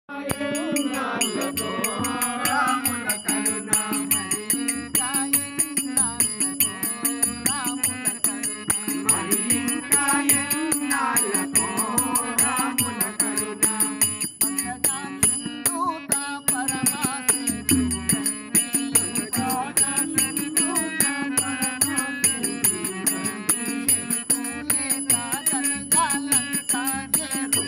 ఎన్నాళ్ళకో రాముల కరుణ ఇంకా ఎన్నాళ్ళకో రాముల కరుణ మరి ఇంకా ఎన్నాళ్ళకో రాముల కరుణ మందగాచుండూత పరమాశివుడు మందగాచుండూత పరమాశివుడు పూలే కాగలగాలంతా చేరు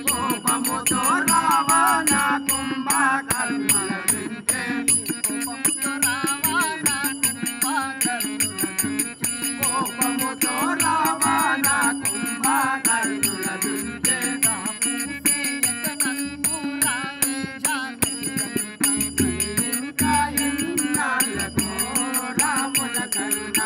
కోపముతో రావణ కుంభకర్ణులదించే కోపముతో రావణ కుంభకర్ణులదించే ఇంకా ఎన్నాళ్ళకో రాముల కరుణ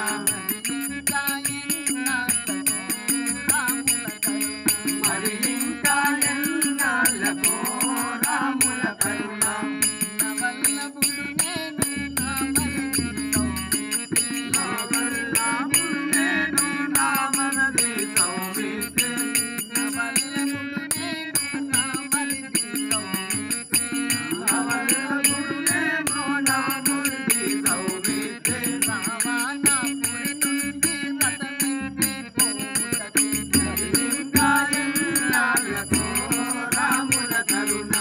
మరి ఇంకా ఎన్నాళ్ళకో రాముల కరుణ నవల్లభుడు నేను నా మనది సౌమిత్రి నవల్లభుడు నేను నా మనది సౌమిత్రి నవల్లభుడు నేను నా మనది సౌమిత్రి రావణపురి నుండి రథమెక్కి పోవుటకు ఇంకా ఎన్నాళ్ళకో రాముల కరుణ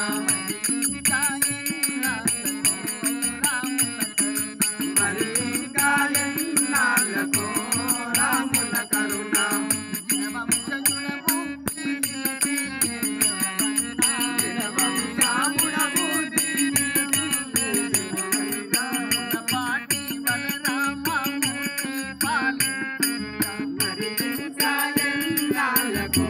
ఇంకా ఎన్నాళ్ళకో రాముల కరుణ మరి ఇంకా ఎన్నాళ్ళకో రాముల కరుణ జనవంశజుడవు జనవంశాముడవు పాటి బలరామమూర్తి పాలించుట మరి ఇంకా ఎన్నాళ్ళకో